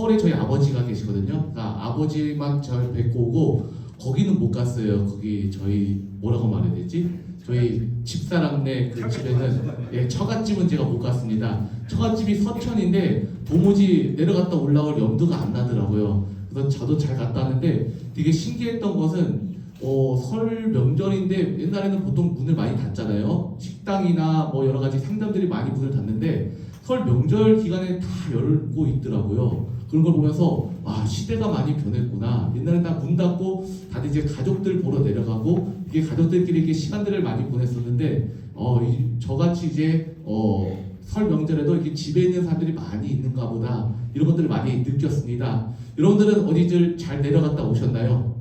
서울에 저희 아버지가 계시거든요. 그러니까 아버지만 잘 뵙고 오고 거기는 못 갔어요. 거기 저희 뭐라고 말해야 되지? 저희 집사람네 그 집에는 예, 처갓집은 제가 못 갔습니다. 처갓집이 서천인데 도무지 내려갔다 올라올 염두가 안 나더라고요. 그래서 저도 잘 갔다 왔는데 되게 신기했던 것은 설 명절인데 옛날에는 보통 문을 많이 닫잖아요. 식당이나 뭐 여러 가지 상점들이 많이 문을 닫는데 설 명절 기간에 다 열고 있더라고요. 그런 걸 보면서 와, 시대가 많이 변했구나. 옛날에 다 문 닫고 다들 이제 가족들 보러 내려가고 이게 가족들끼리 이렇게 시간들을 많이 보냈었는데 저같이 이제 설 명절에도 이렇게 집에 있는 사람들이 많이 있는가 보다 이런 것들을 많이 느꼈습니다. 여러분들은 어디들 잘 내려갔다 오셨나요?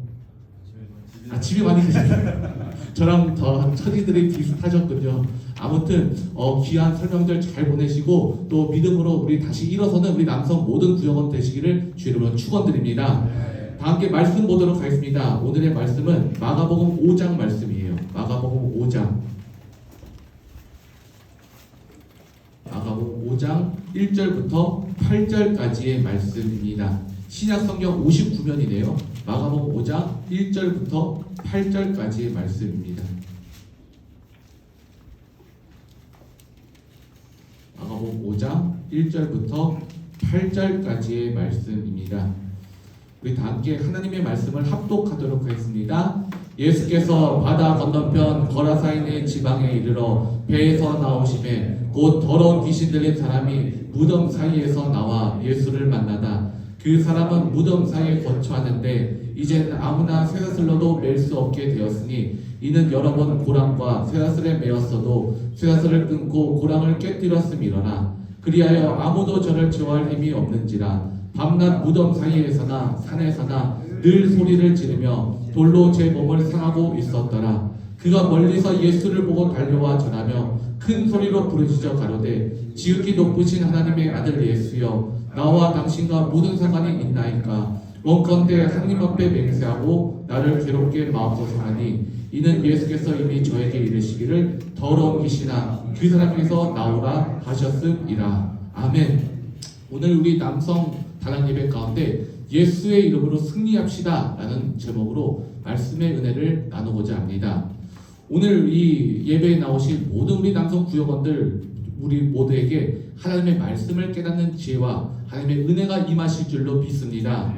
집에 많이 계셨나요? 저랑 더 처지들이 비슷하셨군요. 아무튼 귀한 설명절 잘 보내시고 또 믿음으로 우리 다시 일어서는 우리 남성 모든 구역원 되시기를 주 이름으로 축원드립니다. 다 함께 말씀 보도록 하겠습니다. 오늘의 말씀은 마가복음 5장 말씀이에요. 마가복음 5장 5장 1절부터 8절까지의 말씀입니다. 신약성경 59면이네요. 마가복음 5장 1절부터 8절까지의 말씀입니다. 마가복음 5장 1절부터 8절까지의 말씀입니다. 우리 다 함께 하나님의 말씀을 합독하도록 하겠습니다. 예수께서 바다 건너편 거라사인의 지방에 이르러 배에서 나오심에 곧 더러운 귀신 들린 사람이 무덤 사이에서 나와 예수를 만나다 그 사람은 무덤 사이에 거처하는데 이제는 아무나 쇠사슬로도 맬 수 없게 되었으니 이는 여러 번 고랑과 쇠사슬에 매었어도 쇠사슬을 끊고 고랑을 깨뜨렸음이러라. 그리하여 아무도 저를 제어할 힘이 없는지라. 밤낮 무덤 사이에서나 산에서나 늘 소리를 지르며 돌로 제 몸을 상하고 있었더라. 그가 멀리서 예수를 보고 달려와 전하며 큰 소리로 부르짖어 가로되 지극히 높으신 하나님의 아들 예수여 나와 당신과 무슨 상관이 있나이까. 원컨대 하나님 앞에 맹세하고 나를 괴롭게 마옵소서 하니 이는 예수께서 이미 저에게 이르시기를 더러운 귀신아 그 사람에게서 나오라 하셨음이라. 아멘. 오늘 우리 남성 단합 예배 가운데 예수의 이름으로 승리합시다 라는 제목으로 말씀의 은혜를 나누고자 합니다. 오늘 이 예배에 나오신 모든 우리 남성 구역원들 우리 모두에게 하나님의 말씀을 깨닫는 지혜와 하나님의 은혜가 임하실 줄로 믿습니다.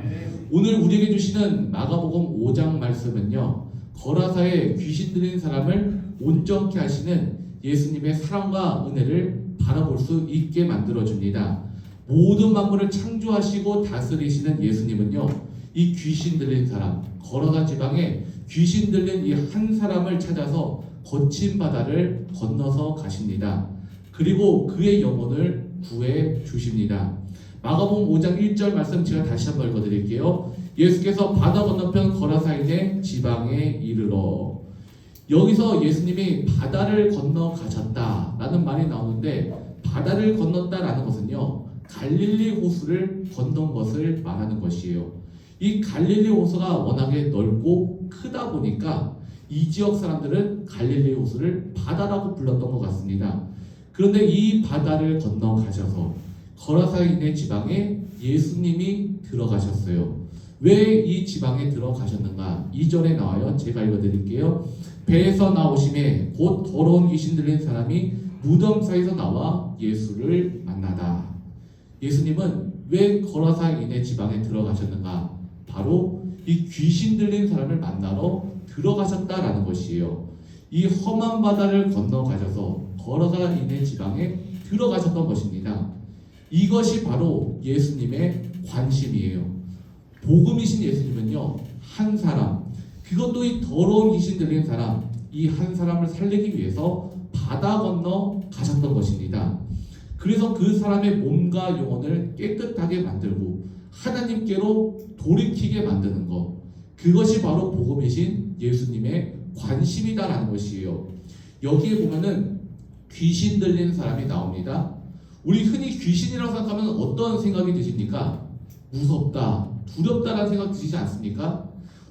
오늘 우리에게 주시는 마가복음 5장 말씀은요, 거라사에 귀신 들린 사람을 온전케 하시는 예수님의 사랑과 은혜를 바라볼 수 있게 만들어줍니다. 모든 만물을 창조하시고 다스리시는 예수님은요, 이 귀신 들린 사람, 거라사 지방에 귀신 들린 이 한 사람을 찾아서 거친 바다를 건너서 가십니다. 그리고 그의 영혼을 구해 주십니다. 마가복음 5장 1절 말씀 제가 다시 한번 읽어드릴게요. 예수께서 바다 건너편 거라사인의 지방에 이르러. 여기서 예수님이 바다를 건너 가셨다라는 말이 나오는데 바다를 건넜다라는 것은요, 갈릴리 호수를 건넌 것을 말하는 것이에요. 이 갈릴리 호수가 워낙에 넓고 크다 보니까 이 지역 사람들은 갈릴리 호수를 바다라고 불렀던 것 같습니다. 그런데 이 바다를 건너 가셔서 거라사인의 지방에 예수님이 들어가셨어요. 왜 이 지방에 들어가셨는가? 2절에 나와요. 제가 읽어드릴게요. 배에서 나오심에 곧 더러운 귀신 들린 사람이 무덤 사이에서 나와 예수를 만나다. 예수님은 왜 거라사인의 지방에 들어가셨는가? 바로 이 귀신 들린 사람을 만나러 들어가셨다라는 것이에요. 이 험한 바다를 건너가셔서 거라사인의 지방에 들어가셨던 것입니다. 이것이 바로 예수님의 관심이에요. 복음이신 예수님은요, 한 사람, 그것도 이 더러운 귀신 들린 사람, 이 한 사람을 살리기 위해서 바다 건너 가셨던 것입니다. 그래서 그 사람의 몸과 영혼을 깨끗하게 만들고 하나님께로 돌이키게 만드는 것, 그것이 바로 복음이신 예수님의 관심이다라는 것이에요. 여기에 보면은 귀신 들린 사람이 나옵니다. 우리 흔히 귀신이라고 생각하면 어떤 생각이 드십니까? 무섭다, 두렵다라는 생각 드시지 않습니까?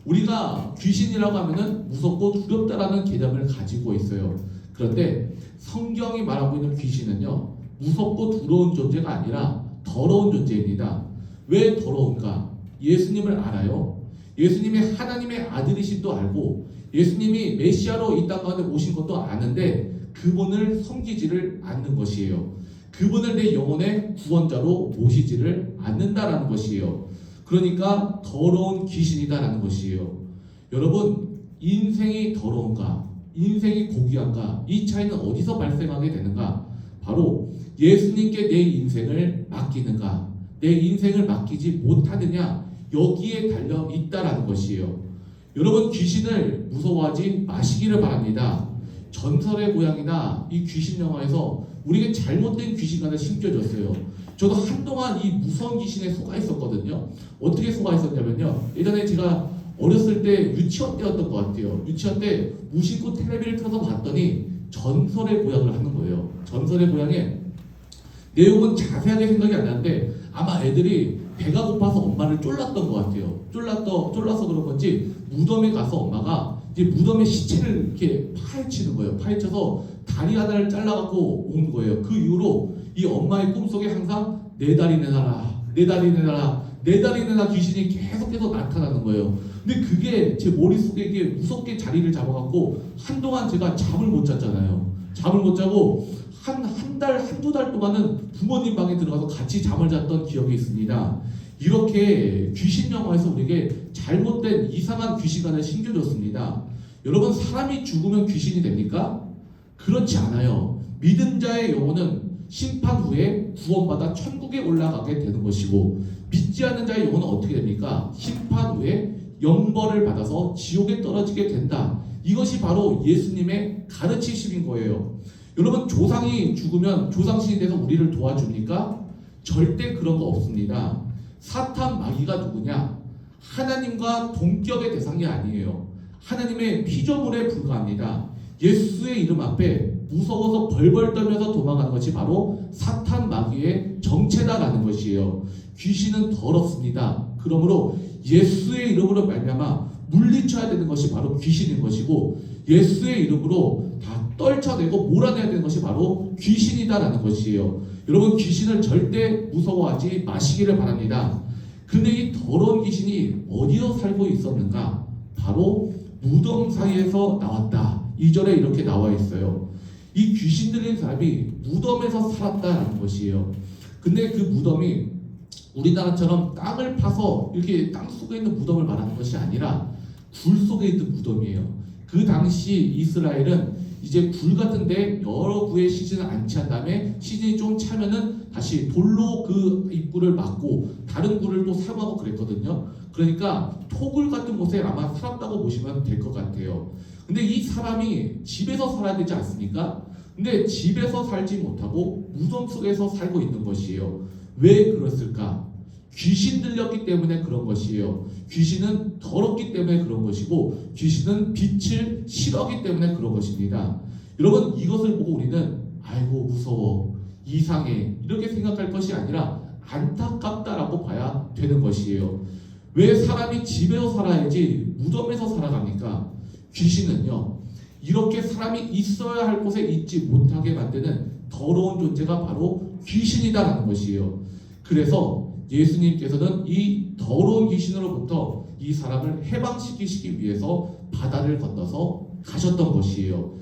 우리가 귀신이라고 하면은 무섭고 두렵다라는 개념을 가지고 있어요. 그런데 성경이 말하고 있는 귀신은요, 무섭고 두려운 존재가 아니라 더러운 존재입니다. 왜 더러운가? 예수님을 알아요. 예수님이 하나님의 아들이심도 알고 예수님이 메시아로 이 땅 가운데 오신 것도 아는데 그분을 섬기지를 않는 것이에요. 그분을 내 영혼의 구원자로 모시지를 않는다라는 것이에요. 그러니까 더러운 귀신이다라는 것이에요. 여러분, 인생이 더러운가? 인생이 고귀한가? 이 차이는 어디서 발생하게 되는가? 바로 예수님께 내 인생을 맡기는가? 내 인생을 맡기지 못하느냐? 여기에 달려 있다라는 것이에요. 여러분, 귀신을 무서워하지 마시기를 바랍니다. 전설의 고향이나 이 귀신 영화에서 우리에게 잘못된 귀신관을 심겨줬어요. 저도 한동안 이 무서운 귀신에 속아 있었거든요. 어떻게 속아 있었냐면요. 예전에 제가 어렸을 때 유치원 때였던 것 같아요. 유치원 때 무심코 텔레비를 틀어서 봤더니 전설의 고향을 하는 거예요. 전설의 고향에 내용은 자세하게 생각이 안 나는데 아마 애들이 배가 고파서 엄마를 쫄랐던 것 같아요. 쫄라서 그런 건지 무덤에 가서 엄마가 이제 무덤의 시체를 이렇게 파헤치는 거예요. 파헤쳐서 다리 하나를 잘라갖고 온 거예요. 그 이후로 이 엄마의 꿈속에 항상 내 다리 내놔라, 내 다리 내놔라, 내 다리 내놔 귀신이 계속해서 나타나는 거예요. 근데 그게 제 머릿속에 이게 무섭게 자리를 잡아갖고 한동안 제가 잠을 못 잤잖아요. 잠을 못 자고 한두 달 동안은 부모님 방에 들어가서 같이 잠을 잤던 기억이 있습니다. 이렇게 귀신 영화에서 우리에게 잘못된 이상한 귀신관을 심겨줬습니다. 여러분, 사람이 죽으면 귀신이 됩니까? 그렇지 않아요. 믿은 자의 영혼은 심판 후에 구원받아 천국에 올라가게 되는 것이고 믿지 않는 자의 영혼은 어떻게 됩니까? 심판 후에 영벌을 받아서 지옥에 떨어지게 된다. 이것이 바로 예수님의 가르치심인 거예요. 여러분, 조상이 죽으면 조상신이 돼서 우리를 도와줍니까? 절대 그런 거 없습니다. 사탄 마귀가 누구냐? 하나님과 동격의 대상이 아니에요. 하나님의 피조물에 불과합니다. 예수의 이름 앞에 무서워서 벌벌 떨면서 도망가는 것이 바로 사탄 마귀의 정체다라는 것이에요. 귀신은 더럽습니다. 그러므로 예수의 이름으로 말미암아 물리쳐야 되는 것이 바로 귀신인 것이고 예수의 이름으로 다 떨쳐내고 몰아내야 되는 것이 바로 귀신이다라는 것이에요. 여러분, 귀신을 절대 무서워하지 마시기를 바랍니다. 근데 이 더러운 귀신이 어디서 살고 있었는가? 바로 무덤 사이에서 나왔다. 2절에 이렇게 나와 있어요. 이 귀신 들린 사람이 무덤에서 살았다라는 것이에요. 근데 그 무덤이 우리나라처럼 땅을 파서 이렇게 땅 속에 있는 무덤을 말하는 것이 아니라 굴 속에 있는 무덤이에요. 그 당시 이스라엘은 이제 굴 같은데 여러 구의 시즌을 안치한 다음에 시즌이 좀 차면은 다시 돌로 그 입구를 막고 다른 굴을 또 사용하고 그랬거든요. 그러니까 토굴 같은 곳에 아마 살았다고 보시면 될 것 같아요. 근데 이 사람이 집에서 살아야 되지 않습니까? 근데 집에서 살지 못하고 무덤 속에서 살고 있는 것이에요. 왜 그랬을까? 귀신 들렸기 때문에 그런 것이에요. 귀신은 더럽기 때문에 그런 것이고 귀신은 빛을 싫어하기 때문에 그런 것입니다. 여러분, 이것을 보고 우리는 아이고 무서워, 이상해 이렇게 생각할 것이 아니라 안타깝다라고 봐야 되는 것이에요. 왜 사람이 집에서 살아야지 무덤에서 살아갑니까? 귀신은요, 이렇게 사람이 있어야 할 곳에 있지 못하게 만드는 더러운 존재가 바로 귀신이다라는 것이에요. 그래서 예수님께서는 이 더러운 귀신으로부터 이 사람을 해방시키시기 위해서 바다를 건너서 가셨던 것이에요.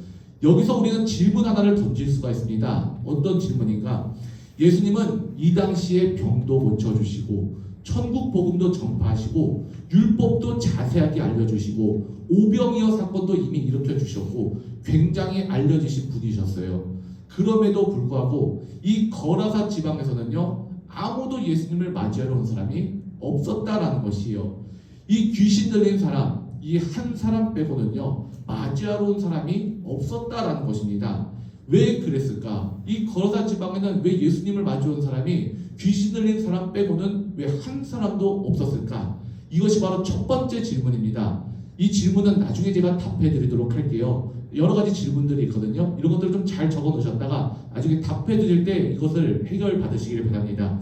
여기서 우리는 질문 하나를 던질 수가 있습니다. 어떤 질문인가? 예수님은 이 당시에 병도 고쳐주시고 천국 복음도 전파하시고 율법도 자세하게 알려주시고 오병이어 사건도 이미 일으켜주셨고 굉장히 알려지신 분이셨어요. 그럼에도 불구하고 이 거라사 지방에서는요, 아무도 예수님을 맞이하러 온 사람이 없었다라는 것이에요. 이 귀신 들린 사람, 이 한 사람 빼고는요, 맞이하러 온 사람이 없었다라는 것입니다. 왜 그랬을까? 이 거라사 지방에는 왜 예수님을 맞이온 사람이 귀신 들린 사람 빼고는 왜 한 사람도 없었을까? 이것이 바로 첫 번째 질문입니다. 이 질문은 나중에 제가 답해 드리도록 할게요. 여러 가지 질문들이 있거든요. 이런 것들을 좀 잘 적어 놓으셨다가 나중에 답해 드릴 때 이것을 해결 받으시기를 바랍니다.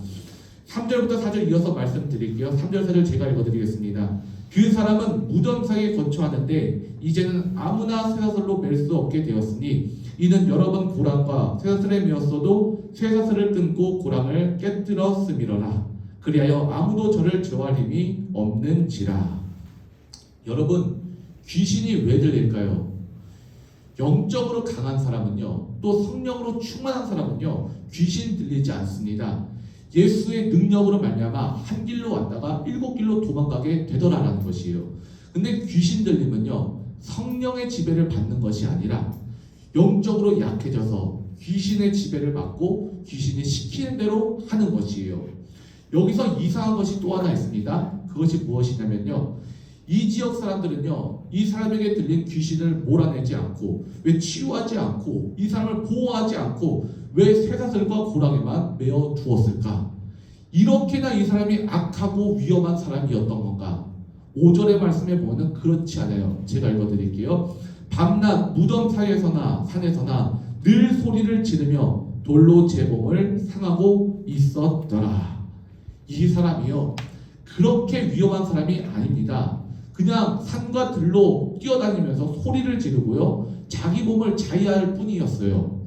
3절부터 4절 이어서 말씀드릴게요. 3절 4절 제가 읽어 드리겠습니다. 그 사람은 무덤 사이에 거처하는데 이제는 아무나 쇠사슬로 맬 수 없게 되었으니 이는 여러 번 고랑과 쇠사슬에 메었어도 쇠사슬을 끊고 고랑을 깨뜨렸음이러라. 그리하여 아무도 저를 제어할 힘이 없는지라. 여러분, 귀신이 왜 들릴까요? 영적으로 강한 사람은요, 또 성령으로 충만한 사람은요, 귀신 들리지 않습니다. 예수의 능력으로 말미암아 한 길로 왔다가 7길로 도망가게 되더라라는 것이에요. 근데 귀신 들리면요, 성령의 지배를 받는 것이 아니라 영적으로 약해져서 귀신의 지배를 받고 귀신이 시키는 대로 하는 것이에요. 여기서 이상한 것이 또 하나 있습니다. 그것이 무엇이냐면요, 이 지역 사람들은요, 이 사람에게 들린 귀신을 몰아내지 않고, 왜 치유하지 않고, 이 사람을 보호하지 않고, 왜 쇠사슬과 고랑에만 메어 두었을까? 이렇게나 이 사람이 악하고 위험한 사람이었던 건가? 5절의 말씀에 보면 그렇지 않아요. 제가 읽어드릴게요. 밤낮 무덤 사이에서나 산에서나 늘 소리를 지르며 돌로 제 몸을 상하고 있었더라. 이 사람이요, 그렇게 위험한 사람이 아닙니다. 그냥 산과 들로 뛰어다니면서 소리를 지르고요, 자기 몸을 자위할 뿐이었어요.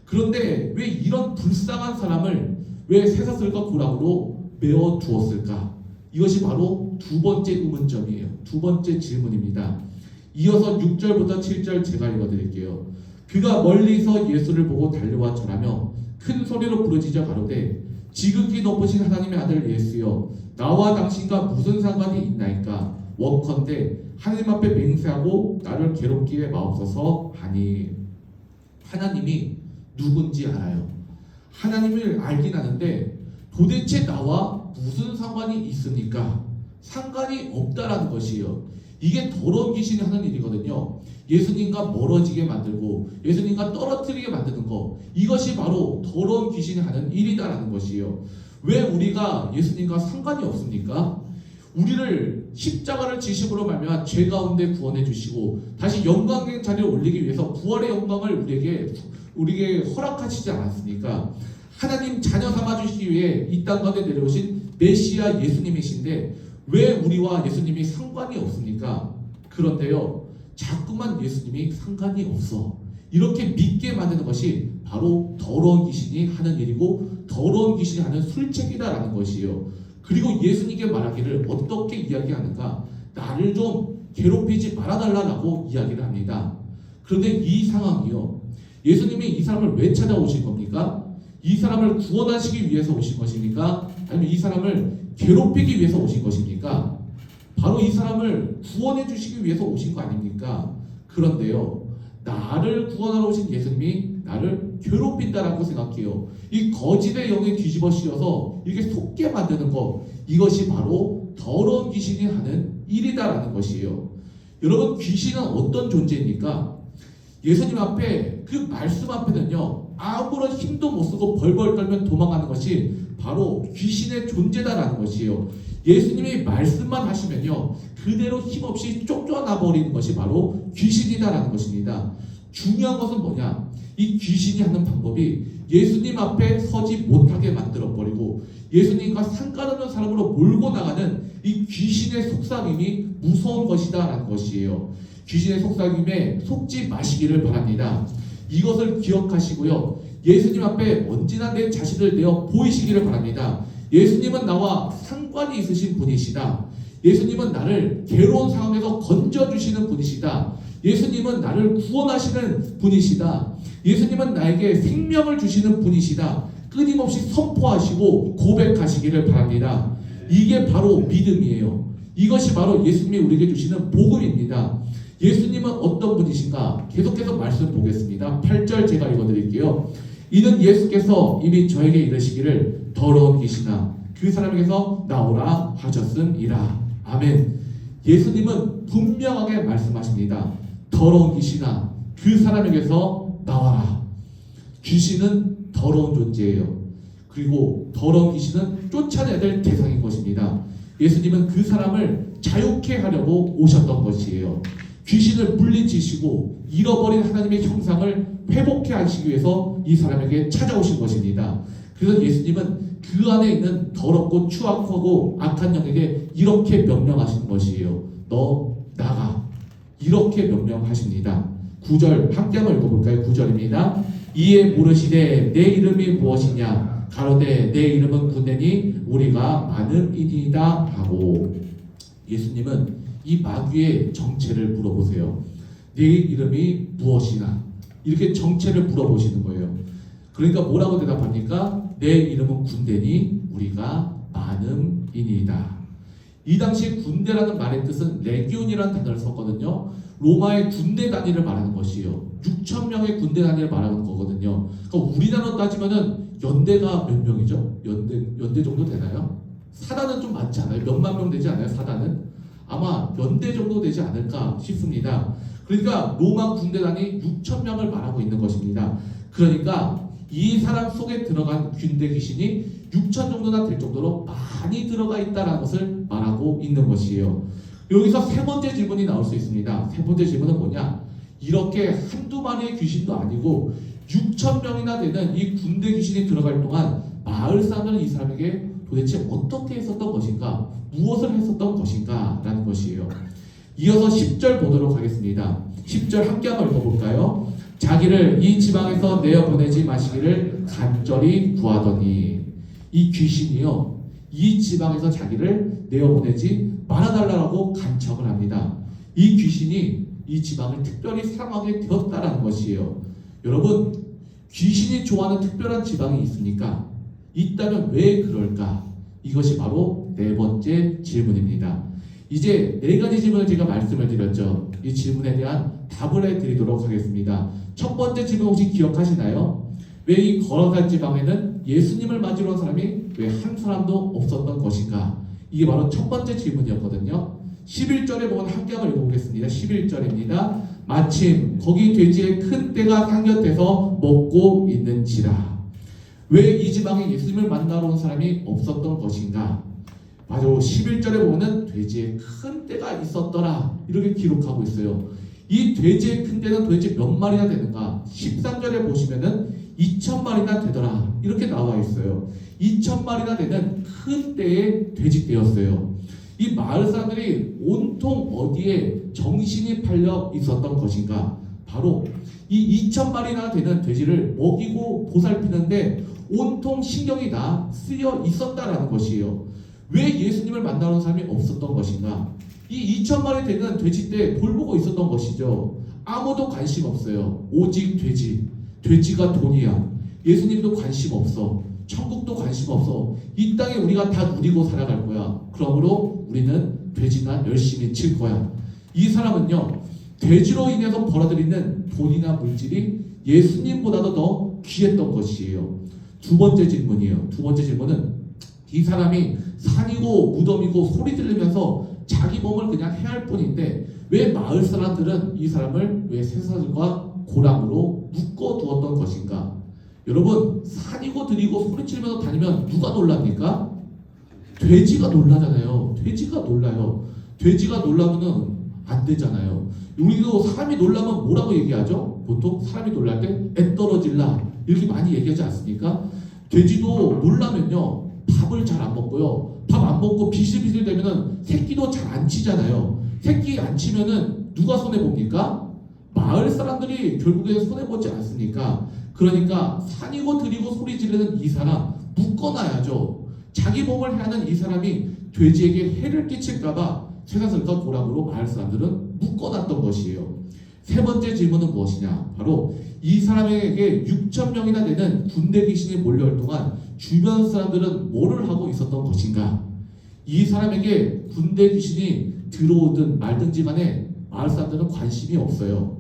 그런데 왜 이런 불쌍한 사람을 왜 쇠사슬과 고랑으로 메어 두었을까? 이것이 바로 두 번째 의문점이에요. 두 번째 질문입니다. 이어서 6절부터 7절 제가 읽어드릴게요. 그가 멀리서 예수를 보고 달려와 절하며 큰 소리로 부르짖어 가로되 지극히 높으신 하나님의 아들 예수여, 나와 당신과 무슨 상관이 있나이까? 원컨대 하나님 앞에 맹세하고 나를 괴롭기에 마옵소서 하니. 하나님이 누군지 알아요. 하나님을 알긴 하는데 도대체 나와 무슨 상관이 있습니까? 상관이 없다라는 것이에요. 이게 더러운 귀신이 하는 일이거든요. 예수님과 멀어지게 만들고 예수님과 떨어뜨리게 만드는 거, 이것이 바로 더러운 귀신이 하는 일이다라는 것이에요. 왜 우리가 예수님과 상관이 없습니까? 우리를 십자가를 지심으로 말미암아 죄 가운데 구원해 주시고 다시 영광의 자리에 올리기 위해서 부활의 영광을 우리에게 허락하시지 않았습니까? 하나님 자녀 삼아 주시기 위해 이 땅 가운데 내려오신 메시아 예수님이신데 왜 우리와 예수님이 상관이 없습니까? 그런데요, 자꾸만 예수님이 상관이 없어, 이렇게 믿게 만드는 것이 바로 더러운 귀신이 하는 일이고 더러운 귀신이 하는 술책이다라는 것이에요. 그리고 예수님께 말하기를 어떻게 이야기하는가? 나를 좀 괴롭히지 말아달라고 이야기를 합니다. 그런데 이 상황이요, 예수님이 이 사람을 왜 찾아오신 겁니까? 이 사람을 구원하시기 위해서 오신 것입니까? 아니면 이 사람을 괴롭히기 위해서 오신 것입니까? 바로 이 사람을 구원해 주시기 위해서 오신 거 아닙니까? 그런데요, 나를 구원하러 오신 예수님이 나를 괴롭힌다라고 생각해요. 이 거짓의 영에 뒤집어 씌워서 이렇게 속게 만드는 것, 이것이 바로 더러운 귀신이 하는 일이다라는 것이에요. 여러분, 귀신은 어떤 존재입니까? 예수님 앞에, 그 말씀 앞에는요, 아무런 힘도 못 쓰고 벌벌 떨면 도망가는 것이 바로 귀신의 존재다라는 것이에요. 예수님이 말씀만 하시면요, 그대로 힘없이 쫓겨나 버리는 것이 바로 귀신이다라는 것입니다. 중요한 것은 뭐냐? 이 귀신이 하는 방법이 예수님 앞에 서지 못하게 만들어버리고 예수님과 상관없는 사람으로 몰고 나가는 이 귀신의 속삭임이 무서운 것이다 라는 것이에요. 귀신의 속삭임에 속지 마시기를 바랍니다. 이것을 기억하시고요, 예수님 앞에 언제나 내 자신을 내어 보이시기를 바랍니다. 예수님은 나와 상관이 있으신 분이시다. 예수님은 나를 괴로운 상황에서 건져주시는 분이시다. 예수님은 나를 구원하시는 분이시다. 예수님은 나에게 생명을 주시는 분이시다. 끊임없이 선포하시고 고백하시기를 바랍니다. 이게 바로 믿음이에요. 이것이 바로 예수님이 우리에게 주시는 복음입니다. 예수님은 어떤 분이신가? 계속해서 말씀 보겠습니다. 8절 제가 읽어드릴게요. 이는 예수께서 이미 저에게 이르시기를 더러운 귀신아 그 사람에게서 나오라 하셨음이라. 아멘. 예수님은 분명하게 말씀하십니다. 더러운 귀신아 그 사람에게서 나와라. 귀신은 더러운 존재예요. 그리고 더러운 귀신은 쫓아내야 될 대상인 것입니다. 예수님은 그 사람을 자유케 하려고 오셨던 것이에요. 귀신을 물리치시고 잃어버린 하나님의 형상을 회복해 하시기 위해서 이 사람에게 찾아오신 것입니다. 그래서 예수님은 그 안에 있는 더럽고 추악하고 악한 영에게 이렇게 명령하시는 것이에요. 너 나가. 이렇게 명령하십니다. 9절 함께 한번 읽어볼까요? 9절입니다. 이에 물으시되 내 이름이 무엇이냐? 가로되 내 이름은 군대니 우리가 많음이니이다 하고, 예수님은 이 마귀의 정체를 물어보세요. 네 이름이 무엇이나, 이렇게 정체를 물어보시는 거예요. 그러니까 뭐라고 대답합니까? 내 이름은 군대니 우리가 많음이니이다. 이 당시 군대라는 말의 뜻은 레기온이라는 단어를 썼거든요. 로마의 군대 단위를 말하는 것이에요. 6천 명의 군대 단위를 말하는 거거든요. 그러니까 우리나라로 따지면은 연대가 몇 명이죠? 연대 정도 되나요? 사단은 좀 많지 않아요? 몇만 명 되지 않아요? 사단은? 아마 연대 정도 되지 않을까 싶습니다. 그러니까 로마 군대단이 6천 명을 말하고 있는 것입니다. 그러니까 이 사람 속에 들어간 군대 귀신이 6천 정도나 될 정도로 많이 들어가 있다는 것을 말하고 있는 것이에요. 여기서 세 번째 질문이 나올 수 있습니다. 세 번째 질문은 뭐냐? 이렇게 한두 마리의 귀신도 아니고 6천 명이나 되는 이 군대 귀신이 들어갈 동안 마을 사람들은 이 사람에게 도대체 어떻게 했었던 것인가? 무엇을 했었던 것인가? 라는 것이에요. 이어서 10절 보도록 하겠습니다. 10절 함께 한번 읽어볼까요? 자기를 이 지방에서 내어보내지 마시기를 간절히 구하더니, 이 귀신이요, 이 지방에서 자기를 내어보내지 말아달라고 간청을 합니다. 이 귀신이 이 지방을 특별히 사랑하게 되었다라는 것이에요. 여러분, 귀신이 좋아하는 특별한 지방이 있습니까? 있다면 왜 그럴까? 이것이 바로 네 번째 질문입니다. 이제 네 가지 질문을 제가 말씀을 드렸죠. 이 질문에 대한 답을 해드리도록 하겠습니다. 첫 번째 질문 혹시 기억하시나요? 왜 이 거라사 지방에는 예수님을 맞으러 온 사람이 왜 한 사람도 없었던 것인가? 이게 바로 첫 번째 질문이었거든요. 11절에 보면 함께 한번 읽어보겠습니다. 11절입니다. 마침 거기 돼지의 큰 떼가 상곁에서 먹고 있는지라. 왜 이 지방에 예수님을 만나러 온 사람이 없었던 것인가? 바로 11절에 보면 돼지의 큰 떼가 있었더라, 이렇게 기록하고 있어요. 이 돼지의 큰 떼는 도대체 몇 마리나 되는가? 13절에 보시면은 2,000마리나 되더라, 이렇게 나와 있어요. 2,000마리나 되는 큰 떼의 돼지떼였어요. 이 마을 사람들이 온통 어디에 정신이 팔려 있었던 것인가? 바로 이 2,000마리나 되는 돼지를 먹이고 보살피는데 온통 신경이 다 쓰여 있었다라는 것이에요. 왜 예수님을 만나러 온 사람이 없었던 것인가? 이 2,000마리 되는 돼지떼 돌보고 있었던 것이죠. 아무도 관심 없어요. 오직 돼지가 돈이야. 예수님도 관심 없어. 천국도 관심 없어. 이 땅에 우리가 다 누리고 살아갈 거야. 그러므로 우리는 돼지나 열심히 칠 거야. 이 사람은요, 돼지로 인해서 벌어들이는 돈이나 물질이 예수님보다도 더 귀했던 것이에요. 두 번째 질문이에요. 두 번째 질문은 이 사람이 산이고 무덤이고 소리 들리면서 자기 몸을 그냥 해할 뿐인데 왜 마을 사람들은 이 사람을 왜 쇠사슬과 고랑으로 묶어두었던 것인가? 여러분, 산이고 들이고 소리치면서 다니면 누가 놀랍니까? 돼지가 놀라잖아요. 돼지가 놀라요. 돼지가 놀라면은 안 되잖아요. 우리도 사람이 놀라면 뭐라고 얘기하죠? 보통 사람이 놀랄 때 애 떨어질라, 이렇게 많이 얘기하지 않습니까? 돼지도 놀라면요, 밥을 잘 안 먹고요. 밥 안 먹고 비실비실 되면은 새끼도 잘 안 치잖아요. 새끼 안 치면은 누가 손해봅니까? 마을 사람들이 결국에 손해보지 않습니까? 그러니까 산이고 들이고 소리 지르는 이 사람 묶어놔야죠. 자기 몸을 해하는 이 사람이 돼지에게 해를 끼칠까봐 쇠사슬과 고랑으로 마을 사람들은 묶어놨던 것이에요. 세 번째 질문은 무엇이냐? 바로 이 사람에게 6,000명이나 되는 군대 귀신이 몰려올 동안 주변 사람들은 뭐를 하고 있었던 것인가? 이 사람에게 군대 귀신이 들어오든 말든지 간에 마을 사람들은 관심이 없어요.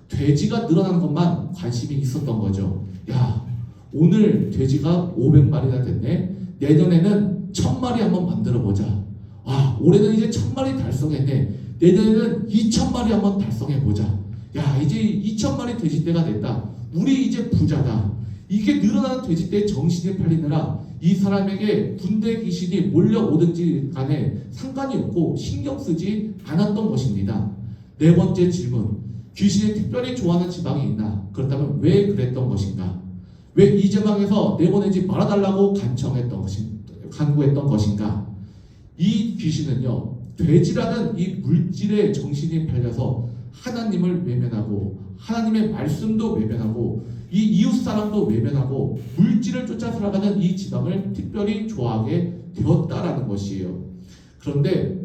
돼지가 늘어나는 것만 관심이 있었던 거죠. 야, 오늘 돼지가 500마리나 됐네. 내년에는 1,000마리 한번 만들어보자. 아, 올해는 이제 1,000마리 달성했네. 내년에는 2,000마리 한번 달성해보자. 야, 이제 2,000마리 돼지떼가 됐다. 우리 이제 부자다. 이게 늘어나는 돼지떼의 정신이 팔리느라 이 사람에게 군대 귀신이 몰려오든지 간에 상관이 없고 신경 쓰지 않았던 것입니다. 네 번째 질문. 귀신이 특별히 좋아하는 지방이 있나? 그렇다면 왜 그랬던 것인가? 왜 이 지방에서 내보내지 말아달라고 간구했던 것인가? 이 귀신은요, 돼지라는 이 물질의 정신이 팔려서 하나님을 외면하고 하나님의 말씀도 외면하고 이 이웃 사람도 외면하고 물질을 쫓아 살아가는 이 지방을 특별히 좋아하게 되었다라는 것이에요. 그런데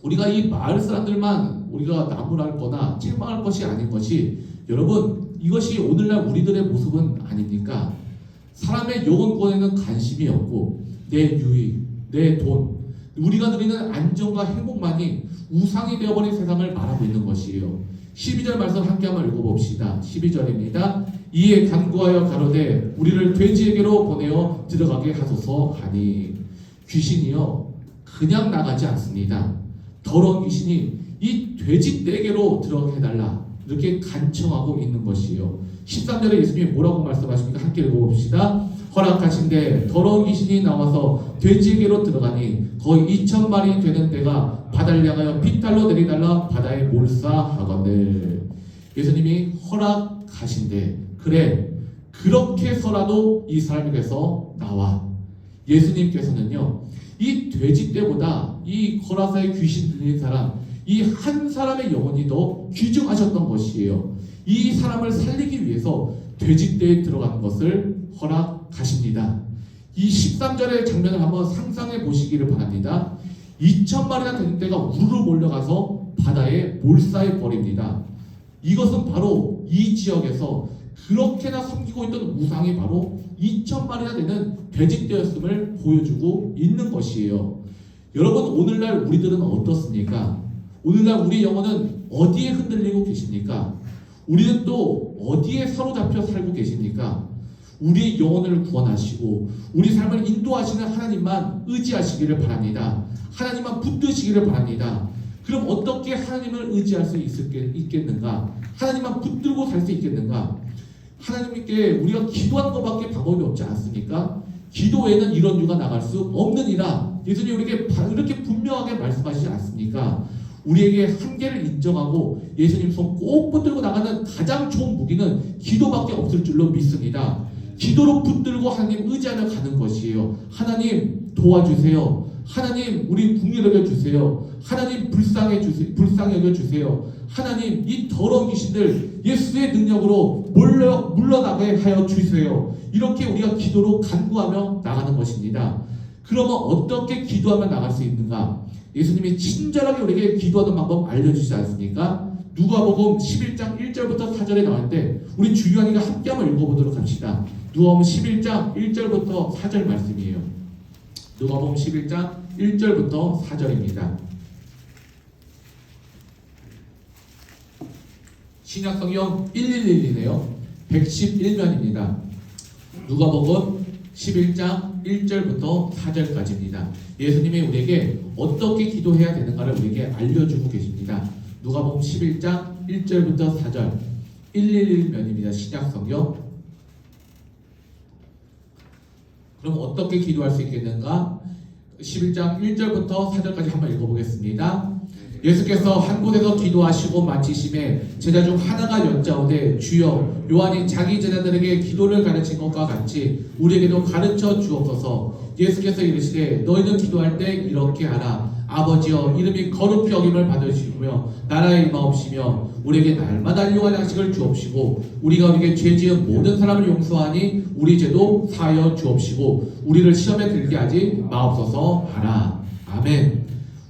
우리가 이 마을 사람들만 우리가 나무랄 거나 책망할 것이 아닌 것이, 여러분, 이것이 오늘날 우리들의 모습은 아닙니까? 사람의 영혼권에는 관심이 없고 내 유익, 내 돈, 우리가 누리는 안정과 행복만이 우상이 되어버린 세상을 말하고 있는 것이에요. 12절 말씀 함께 한번 읽어봅시다. 12절입니다. 이에 간구하여 가로되 우리를 돼지에게로 보내어 들어가게 하소서 하니, 귀신이요 그냥 나가지 않습니다. 더러운 귀신이 이 돼지 떼개로 들어가게 해달라 이렇게 간청하고 있는 것이에요. 13절에 예수님이 뭐라고 말씀하십니까? 함께 읽어봅시다. 허락하신데 더러운 귀신이 나와서 돼지에게로 들어가니 거의 2,000마리 되는 데가 바다를 향하여 빗달로 내리달라 바다에 몰사하거늘. 예수님이 허락하신데, 그래 그렇게서라도 이 사람에게서 나와. 예수님께서는요 이 돼지 떼보다 이 거라사의 귀신 들린 사람, 이 한 사람의 영혼이 더 귀중하셨던 것이에요. 이 사람을 살리기 위해서 돼지떼에 들어가는 것을 허락하십니다. 이 13절의 장면을 한번 상상해 보시기를 바랍니다. 2,000마리나 되는 떼가 우르르 몰려가서 바다에 몰사해 버립니다. 이것은 바로 이 지역에서 그렇게나 섬기고 있던 우상이 바로 2,000마리나 되는 돼지떼였음을 보여주고 있는 것이에요. 여러분, 오늘날 우리들은 어떻습니까? 오늘날 우리 영혼은 어디에 흔들리고 계십니까? 우리는 또 어디에 사로잡혀 살고 계십니까? 우리 영혼을 구원하시고 우리 삶을 인도하시는 하나님만 의지하시기를 바랍니다. 하나님만 붙드시기를 바랍니다. 그럼 어떻게 하나님을 의지할 수 있겠는가? 하나님만 붙들고 살 수 있겠는가? 하나님께 우리가 기도하는 것밖에 방법이 없지 않습니까? 기도 외에는 이런 유가 나갈 수 없느니라. 예수님이 우리에게 이렇게 분명하게 말씀하시지 않습니까? 우리에게 한계를 인정하고 예수님 손 꼭 붙들고 나가는 가장 좋은 무기는 기도밖에 없을 줄로 믿습니다. 기도로 붙들고 하나님 의지하며 가는 것이에요. 하나님 도와주세요. 하나님 우리 궁일하게 주세요. 하나님 불쌍히 여겨 주세요. 하나님 이 더러운 귀신들 예수의 능력으로 물러나게 하여 주세요. 이렇게 우리가 기도로 간구하며 나가는 것입니다. 그러면 어떻게 기도하며 나갈 수 있는가? 예수님이 친절하게 우리에게 기도하는 방법 알려주시지 않습니까? 누가복음 11장 1절부터 4절에 나왔는데 우리 주유한이가 함께 한번 읽어보도록 합시다. 누가복음 11장 1절부터 4절 말씀이에요. 누가복음 11장 1절부터 4절입니다. 신약성경 1112네요. 111면입니다. 누가복음 11장 1절부터 4절까지입니다. 예수님이 우리에게 어떻게 기도해야 되는가를 우리에게 알려주고 계십니다. 누가복음 11장 1절부터 4절 111면입니다. 신약성경. 그럼 어떻게 기도할 수 있겠는가? 11장 1절부터 4절까지 한번 읽어보겠습니다. 예수께서 한 곳에서 기도하시고 마치심에 제자 중 하나가 여짜오되 주여 요한이 자기 제자들에게 기도를 가르친 것과 같이 우리에게도 가르쳐 주옵소서. 예수께서 이르시되 너희는 기도할 때 이렇게 하라. 아버지여 이름이 거룩히 여김을 받으시며 나라에 임하옵시며 우리에게 날마다 일용할 양식을 주옵시고 우리가 우리에게 죄 지은 모든 사람을 용서하니 우리 죄도 사하여 주옵시고 우리를 시험에 들게 하지 마옵소서 하라. 아멘.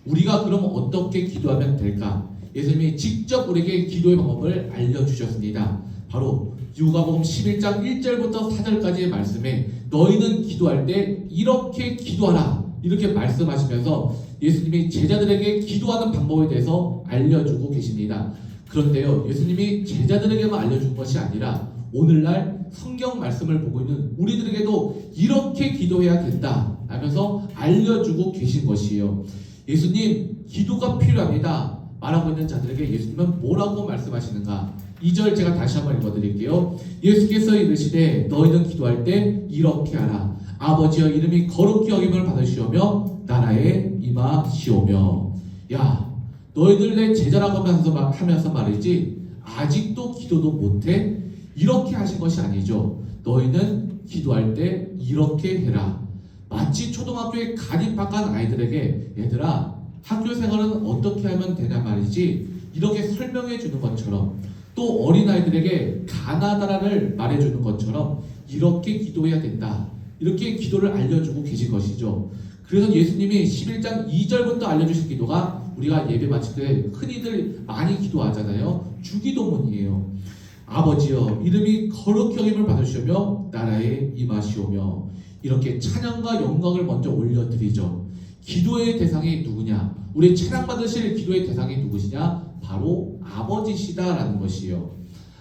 우리가 그럼 어떻게 기도하면 될까? 예수님이 직접 우리에게 기도의 방법을 알려주셨습니다. 바로 누가복음 11장 1절부터 4절까지의 말씀에 너희는 기도할 때 이렇게 기도하라 이렇게 말씀하시면서 예수님이 제자들에게 기도하는 방법에 대해서 알려주고 계십니다. 그런데요, 예수님이 제자들에게만 알려준 것이 아니라 오늘날 성경 말씀을 보고 있는 우리들에게도 이렇게 기도해야 된다 하면서 알려주고 계신 것이에요. 예수님 기도가 필요합니다 말하고 있는 자들에게 예수님은 뭐라고 말씀하시는가? 2절 제가 다시 한번 읽어드릴게요. 예수께서 이르시되 너희는 기도할 때 이렇게 하라. 아버지여 이름이 거룩히 여김을 받으시오며 나라에 임하시오며. 야, 너희들 내 제자라고 하면서 말이지 아직도 기도도 못해? 이렇게 하신 것이 아니죠. 너희는 기도할 때 이렇게 해라. 마치 초등학교에 가입학한 아이들에게 얘들아 학교 생활은 어떻게 하면 되냐 말이지 이렇게 설명해 주는 것처럼 또 어린아이들에게 가나다라를 말해주는 것처럼 이렇게 기도해야 된다. 이렇게 기도를 알려주고 계신 것이죠. 그래서 예수님이 11장 2절부터 알려주신 기도가 우리가 예배 마칠 때 흔히들 많이 기도하잖아요. 주기도문이에요. 아버지여 이름이 거룩히 여김을 받으시오며 나라에 임하시오며, 이렇게 찬양과 영광을 먼저 올려드리죠. 기도의 대상이 누구냐? 우리 찬양받으실 기도의 대상이 누구시냐? 바로 아버지시다라는 것이에요.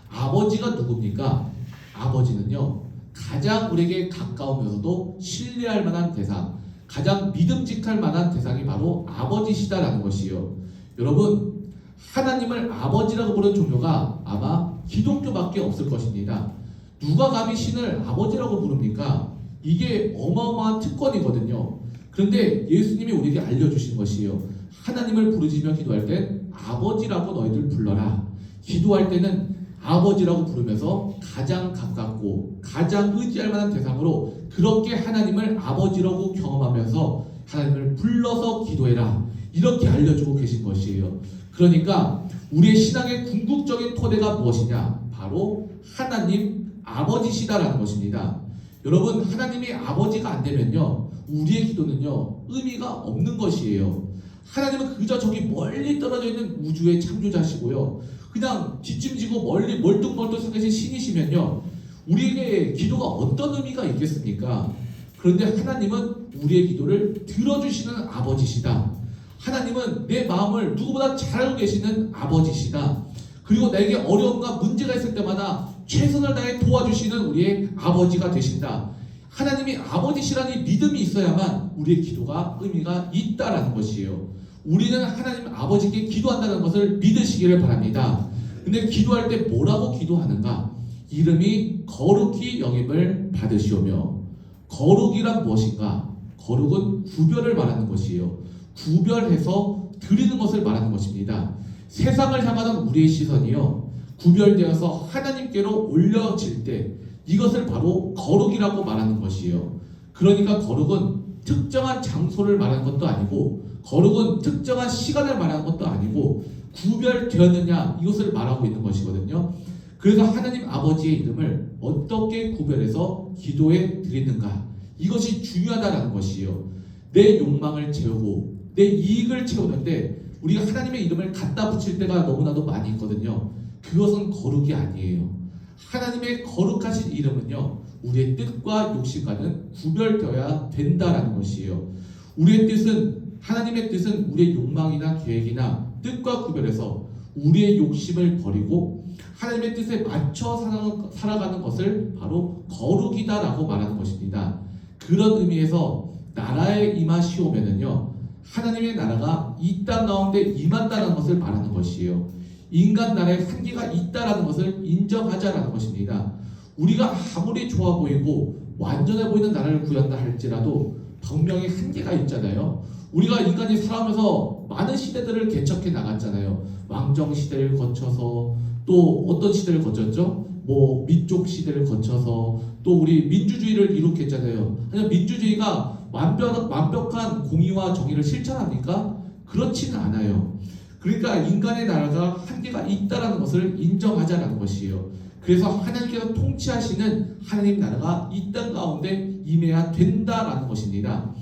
아버지가 누굽니까? 아버지는요, 가장 우리에게 가까우면서도 신뢰할 만한 대상, 가장 믿음직할 만한 대상이 바로 아버지시다라는 것이에요. 여러분, 하나님을 아버지라고 부르는 종교가 아마 기독교밖에 없을 것입니다. 누가 감히 신을 아버지라고 부릅니까? 이게 어마어마한 특권이거든요. 그런데 예수님이 우리에게 알려주신 것이에요. 하나님을 부르짖으며 기도할 땐 아버지라고 너희들 불러라. 기도할 때는 아버지라고 부르면서 가장 가깝고 가장 의지할 만한 대상으로 그렇게 하나님을 아버지라고 경험하면서 하나님을 불러서 기도해라. 이렇게 알려주고 계신 것이에요. 그러니까 우리의 신앙의 궁극적인 토대가 무엇이냐? 바로 하나님 아버지시다라는 것입니다. 여러분, 하나님이 아버지가 안 되면요, 우리의 기도는요 의미가 없는 것이에요. 하나님은 그저 저기 멀리 떨어져 있는 우주의 창조자시고요, 그냥 뒷짐지고 멀리 멀뚱멀뚱 서 계신 신이시면요 우리에게 기도가 어떤 의미가 있겠습니까? 그런데 하나님은 우리의 기도를 들어주시는 아버지시다. 하나님은 내 마음을 누구보다 잘 알고 계시는 아버지시다. 그리고 내게 어려움과 문제가 있을 때마다 최선을 다해 도와주시는 우리의 아버지가 되신다. 하나님이 아버지시라는 믿음이 있어야만 우리의 기도가 의미가 있다라는 것이에요. 우리는 하나님 아버지께 기도한다는 것을 믿으시기를 바랍니다. 근데 기도할 때 뭐라고 기도하는가? 이름이 거룩히 여김을 받으시오며. 거룩이란 무엇인가? 거룩은 구별을 말하는 것이에요. 구별해서 드리는 것을 말하는 것입니다. 세상을 향하는 우리의 시선이요, 구별되어서 하나님께로 올려질 때 이것을 바로 거룩이라고 말하는 것이에요. 그러니까 거룩은 특정한 장소를 말하는 것도 아니고, 거룩은 특정한 시간을 말하는 것도 아니고, 구별되었느냐 이것을 말하고 있는 것이거든요. 그래서 하나님 아버지의 이름을 어떻게 구별해서 기도에 드리는가, 이것이 중요하다는 것이에요. 내 욕망을 채우고 내 이익을 채우는데 우리가 하나님의 이름을 갖다 붙일 때가 너무나도 많이 있거든요. 그것은 거룩이 아니에요. 하나님의 거룩하신 이름은요, 우리의 뜻과 욕심과는 구별되어야 된다라는 것이에요. 우리의 뜻은, 하나님의 뜻은 우리의 욕망이나 계획이나 뜻과 구별해서 우리의 욕심을 버리고 하나님의 뜻에 맞춰 살아가는 것을 바로 거룩이다라고 말하는 것입니다. 그런 의미에서 나라에 임하시오면은요, 하나님의 나라가 이 땅 가운데 임한다는 것을 말하는 것이에요. 인간 나라에 한계가 있다라는 것을 인정하자라는 것입니다. 우리가 아무리 좋아 보이고 완전해 보이는 나라를 구한다 할지라도 분명히 한계가 있잖아요. 우리가 인간이 살아가면서 많은 시대들을 개척해 나갔잖아요. 왕정 시대를 거쳐서 또 어떤 시대를 거쳤죠? 뭐 민족 시대를 거쳐서 또 우리 민주주의를 이룩했잖아요. 하지만 민주주의가 완벽한 공의와 정의를 실천합니까? 그렇지는 않아요. 그러니까 인간의 나라가 한계가 있다는 것을 인정하자는 것이에요. 그래서 하나님께서 통치하시는 하나님 나라가 이 땅 가운데 임해야 된다라는 것입니다.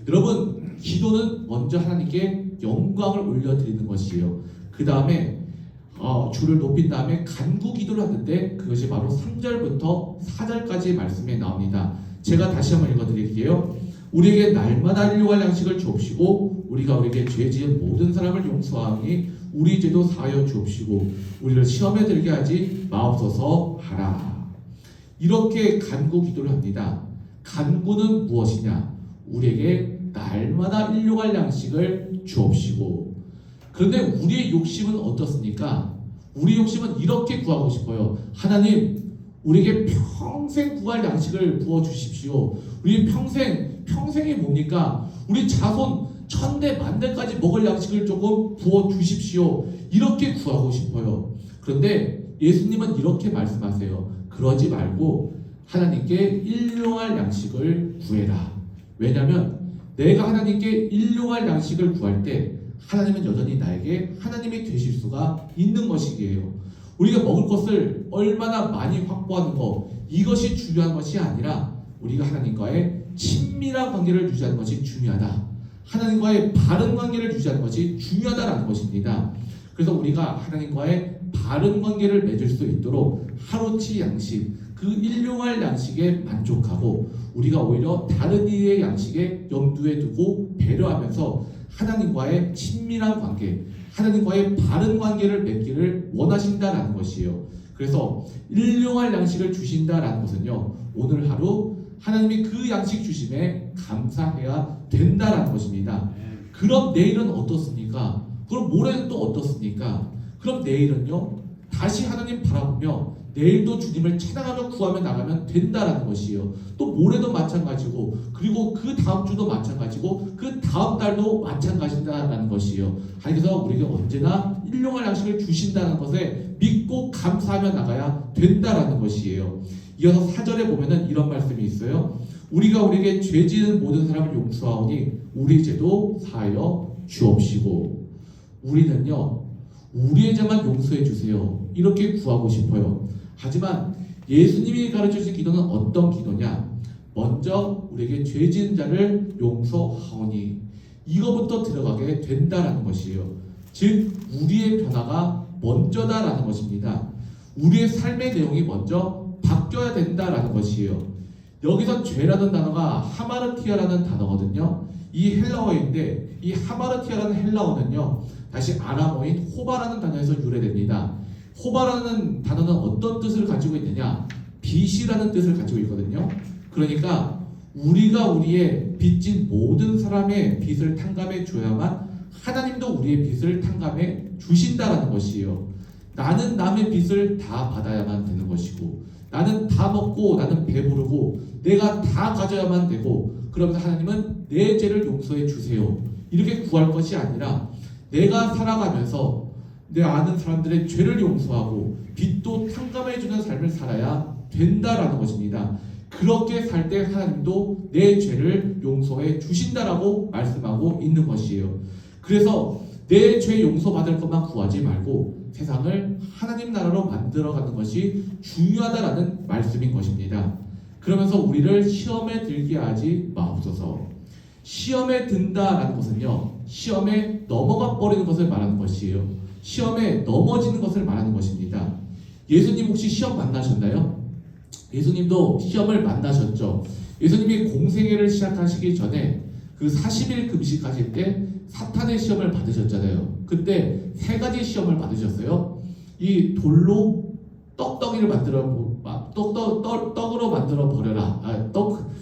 여러분, 기도는 먼저 하나님께 영광을 올려드리는 것이에요. 그 다음에 주를 높인 다음에 간구 기도를 하는데 그것이 바로 3절부터 4절까지의 말씀에 나옵니다. 제가 다시 한번 읽어드릴게요. 우리에게 날마다 일용할 양식을 주옵시고 우리가 우리에게 죄 지은 모든 사람을 용서하니 우리 죄도 사하여 주옵시고 우리를 시험에 들게 하지 마옵소서 하라. 이렇게 간구 기도를 합니다. 간구는 무엇이냐? 우리에게 날마다 일용할 양식을 주옵시고. 그런데 우리의 욕심은 어떻습니까? 우리 욕심은 이렇게 구하고 싶어요. 하나님, 우리에게 평생 구할 양식을 부어주십시오. 우리 평생이 뭡니까? 우리 자손 천대 만대까지 먹을 양식을 조금 부어주십시오. 이렇게 구하고 싶어요. 그런데 예수님은 이렇게 말씀하세요. 그러지 말고 하나님께 일용할 양식을 구해라. 왜냐하면 내가 하나님께 일용할 양식을 구할 때 하나님은 여전히 나에게 하나님이 되실 수가 있는 것이기에요. 우리가 먹을 것을 얼마나 많이 확보하는 것, 이것이 중요한 것이 아니라 우리가 하나님과의 친밀한 관계를 유지하는 것이 중요하다. 하나님과의 바른 관계를 유지하는 것이 중요하다라는 것입니다. 그래서 우리가 하나님과의 바른 관계를 맺을 수 있도록 하루치 양식, 그 일용할 양식에 만족하고 우리가 오히려 다른 이의 양식에 염두에 두고 배려하면서 하나님과의 친밀한 관계, 하나님과의 바른 관계를 맺기를 원하신다라는 것이에요. 그래서 일용할 양식을 주신다라는 것은요, 오늘 하루 하나님이 그 양식 주심에 감사해야 된다라는 것입니다. 그럼 내일은 어떻습니까? 그럼 모레는 또 어떻습니까? 그럼 내일은요, 다시 하나님 바라보며 내일도 주님을 찬양하며 구하며 나가면 된다라는 것이에요. 또 모레도 마찬가지고, 그리고 그 다음 주도 마찬가지고, 그 다음 달도 마찬가지다라는 것이에요. 하나님께서 우리에게 언제나 일용할 양식을 주신다는 것에 믿고 감사하며 나가야 된다라는 것이에요. 이어서 4절에 보면은 이런 말씀이 있어요. 우리가 우리에게 죄 지은 모든 사람을 용서하오니 우리 죄도 사하여 주옵시고. 우리는요, 우리의 죄만 용서해 주세요, 이렇게 구하고 싶어요. 하지만 예수님이 가르쳐주신 기도는 어떤 기도냐? 먼저 우리에게 죄 지은 자를 용서하오니, 이거부터 들어가게 된다라는 것이에요. 즉 우리의 변화가 먼저다라는 것입니다. 우리의 삶의 내용이 먼저 바뀌어야 된다라는 것이에요. 여기서 죄라는 단어가 하마르티아라는 단어거든요. 이 헬라어인데 이 하마르티아라는 헬라어는요, 다시 아람어인 호바라는 단어에서 유래됩니다. 호바라는 단어는 어떤 뜻을 가지고 있느냐? 빚이라는 뜻을 가지고 있거든요. 그러니까 우리가 우리의 빚진 모든 사람의 빚을 탕감해 줘야만 하나님도 우리의 빚을 탕감해 주신다라는 것이에요. 나는 남의 빚을 다 받아야만 되는 것이고, 나는 다 먹고 나는 배부르고 내가 다 가져야만 되고, 그러면서 하나님은 내 죄를 용서해 주세요, 이렇게 구할 것이 아니라 내가 살아가면서 내 아는 사람들의 죄를 용서하고 빚도 탕감해 주는 삶을 살아야 된다라는 것입니다. 그렇게 살 때 하나님도 내 죄를 용서해 주신다라고 말씀하고 있는 것이에요. 그래서 내 죄 용서받을 것만 구하지 말고 세상을 하나님 나라로 만들어가는 것이 중요하다라는 말씀인 것입니다. 그러면서 우리를 시험에 들게 하지 마옵소서. 시험에 든다라는 것은요, 시험에 넘어가 버리는 것을 말하는 것이에요. 시험에 넘어지는 것을 말하는 것입니다. 예수님 혹시 시험 만나셨나요? 예수님도 시험을 만나셨죠. 예수님이 공생애를 시작하시기 전에 그 40일 금식하실 때 사탄의 시험을 받으셨잖아요. 그때 3가지 시험을 받으셨어요. 이 돌로 떡덩이를 떡으로 만들어 버려라.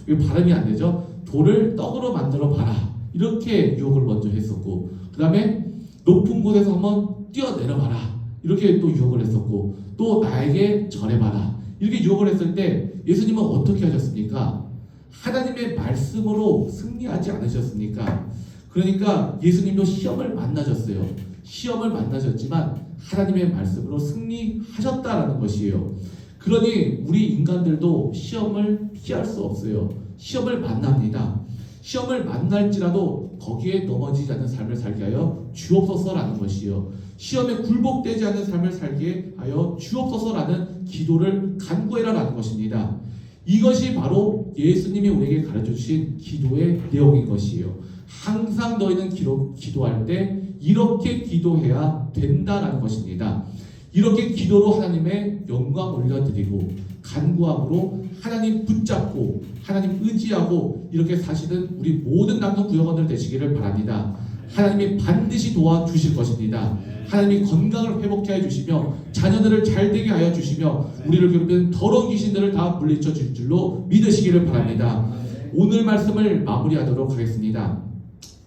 이거 발음이 안 되죠. 돌을 떡으로 만들어 봐라, 이렇게 유혹을 먼저 했었고, 그 다음에 높은 곳에서 한번 뛰어내려 봐라, 이렇게 또 유혹을 했었고, 또 나에게 절해봐라, 이렇게 유혹을 했을 때 예수님은 어떻게 하셨습니까? 하나님의 말씀으로 승리하지 않으셨습니까? 그러니까 예수님도 시험을 만나셨어요. 시험을 만나셨지만 하나님의 말씀으로 승리하셨다라는 것이에요. 그러니 우리 인간들도 시험을 피할 수 없어요. 시험을 만납니다. 시험을 만날지라도 거기에 넘어지지 않는 삶을 살게 하여 주옵소서라는 것이요. 시험에 굴복되지 않는 삶을 살게 하여 주옵소서라는 기도를 간구해라라는 것입니다. 이것이 바로 예수님이 우리에게 가르쳐 주신 기도의 내용인 것이에요. 항상 너희는 기도할 때 이렇게 기도해야 된다라는 것입니다. 이렇게 기도로 하나님의 영광 올려드리고 간구함으로 하나님 붙잡고 하나님 의지하고 이렇게 사시는 우리 모든 남성 구역원들 되시기를 바랍니다. 하나님이 반드시 도와주실 것입니다. 하나님이 건강을 회복해 주시며 자녀들을 잘되게 하여 주시며 우리를 괴롭히는 더러운 귀신들을 다 물리쳐 줄 줄로 믿으시기를 바랍니다. 오늘 말씀을 마무리하도록 하겠습니다.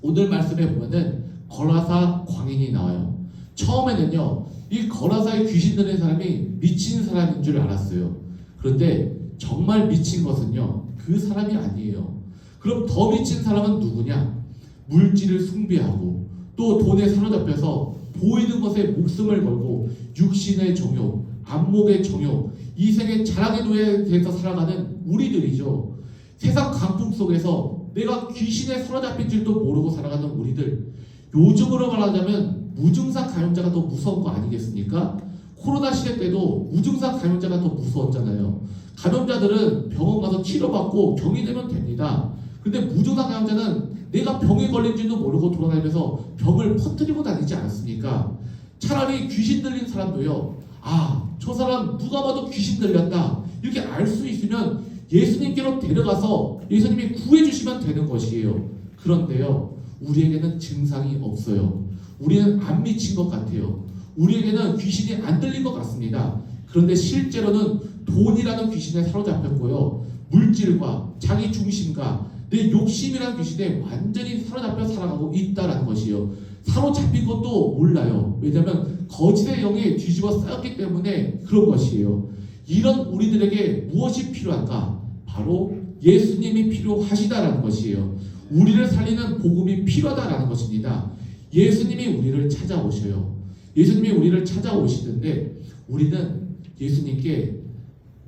오늘 말씀에 보면은 거라사 광인이 나와요. 처음에는요, 이 거라사에 귀신 들린 사람이 미친 사람인 줄 알았어요. 그런데 정말 미친 것은요, 그 사람이 아니에요. 그럼 더 미친 사람은 누구냐? 물질을 숭배하고 또 돈에 사로잡혀서 보이는 것에 목숨을 걸고 육신의 정욕, 안목의 정욕, 이생의 자랑의 노예에서 살아가는 우리들이죠. 세상 강풍 속에서 내가 귀신에 사로잡힌 줄도 모르고 살아가는 우리들, 요즘으로 말하자면 무증상 감염자가 더 무서운 거 아니겠습니까? 코로나 시대 때도 무증상 감염자가 더 무서웠잖아요. 감염자들은 병원 가서 치료받고 격리되면 됩니다. 근데 무증상 감염자는 내가 병에 걸린지도 모르고 돌아다니면서 병을 퍼뜨리고 다니지 않습니까? 차라리 귀신 들린 사람도요, 아, 저 사람 누가 봐도 귀신 들렸다, 이렇게 알 수 있으면 예수님께로 데려가서 예수님이 구해주시면 되는 것이에요. 그런데요, 우리에게는 증상이 없어요. 우리는 안 미친 것 같아요. 우리에게는 귀신이 안 들린 것 같습니다. 그런데 실제로는 돈이라는 귀신에 사로잡혔고요, 물질과 자기 중심과 내 욕심이라는 귀신에 완전히 사로잡혀 살아가고 있다는 것이요. 사로잡힌 것도 몰라요. 왜냐하면 거짓의 영이 뒤집어 쌓였기 때문에 그런 것이에요. 이런 우리들에게 무엇이 필요한가? 바로 예수님이 필요하시다라는 것이에요. 우리를 살리는 복음이 필요하다라는 것입니다. 예수님이 우리를 찾아오셔요. 예수님이 우리를 찾아오시는데 우리는 예수님께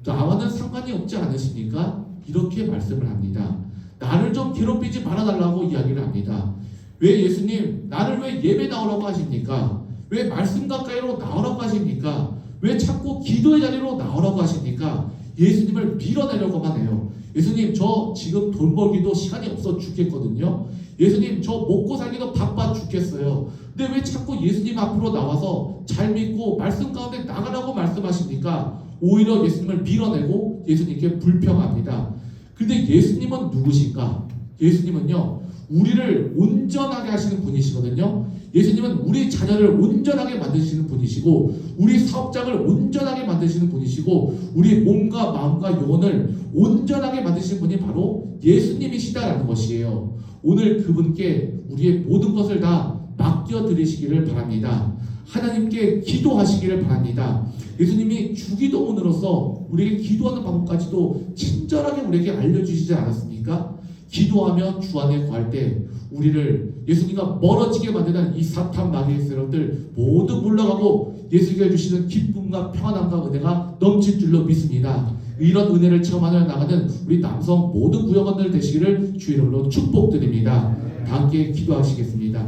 나와는 상관이 없지 않으십니까? 이렇게 말씀을 합니다. 나를 좀 괴롭히지 말아달라고 이야기를 합니다. 왜 예수님, 나를 왜 예배 나오라고 하십니까? 왜 말씀 가까이로 나오라고 하십니까? 왜 자꾸 기도의 자리로 나오라고 하십니까? 예수님을 밀어내려고만 해요. 예수님, 저 지금 돈 벌기도 시간이 없어 죽겠거든요. 예수님, 저 먹고 살기도 바빠 죽겠어요. 근데 왜 자꾸 예수님 앞으로 나와서 잘 믿고 말씀 가운데 나가라고 말씀하십니까? 오히려 예수님을 밀어내고 예수님께 불평합니다. 근데 예수님은 누구신가? 예수님은요, 우리를 온전하게 하시는 분이시거든요. 예수님은 우리 자녀를 온전하게 만드시는 분이시고, 우리 사업장을 온전하게 만드시는 분이시고, 우리 몸과 마음과 영혼을 온전하게 만드시는 분이 바로 예수님이시다라는 것이에요. 오늘 그분께 우리의 모든 것을 다 맡겨드리시기를 바랍니다. 하나님께 기도하시기를 바랍니다. 예수님이 주기도문으로서 우리에게 기도하는 방법까지도 친절하게 우리에게 알려주시지 않았습니까? 기도하며 주 안에 구할 때 우리를 예수님과 멀어지게 만드는 이 사탄 마귀의 세력들 모두 물러가고 예수님께 주시는 기쁨과 평안함과 은혜가 넘칠 줄로 믿습니다. 이런 은혜를 체험하며 나가는 우리 남성 모든 구역원들 되시기를 주의 이름으로 축복드립니다. 다 함께 기도하시겠습니다.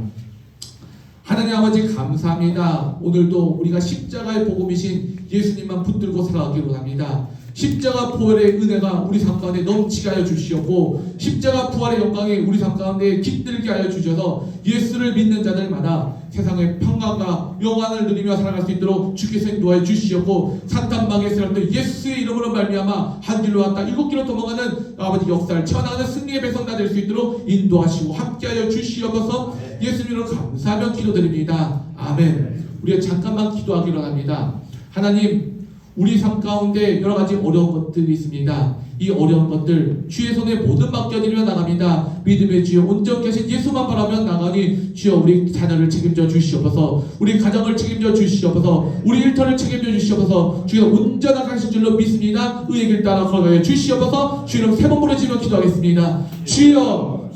하나님 아버지 감사합니다. 오늘도 우리가 십자가의 복음이신 예수님만 붙들고 살아가기로 합니다. 십자가 부활의 은혜가 우리 삶 가운데 넘치게 하여 주시옵고, 십자가 부활의 영광이 우리 삶 가운데 깃들게 하여 주셔서 예수를 믿는 자들마다 세상의 평강과 영광을 누리며 살아갈 수 있도록 주께서 인도하여 주시옵고, 사탄망의 세력들 예수의 이름으로 말미암아 한 길로 왔다 일곱 길로 도망가는 아버지 역사를 채워나가는 승리의 백성가 될 수 있도록 인도하시고 함께하여 주시옵소서. 예수님으로 감사하며 기도드립니다. 아멘. 우리가 잠깐만 기도하기로 합니다. 하나님, 우리 삶 가운데 여러 가지 어려운 것들이 있습니다. 이 어려운 것들 주의 손에 모든 맡겨드리며 나갑니다. 믿음의 주여 온전히 계신 예수만 바라며 나가니 주여 우리 자녀를 책임져 주시옵소서. 우리 가정을 책임져 주시옵소서. 우리 일터를 책임져 주시옵소서. 주여 온전하게 하실 줄로 믿습니다. 의의 길 따라 걸어가여 주시옵소서. 주의 이름 세 번 부르짖으며 기도하겠습니다. 주여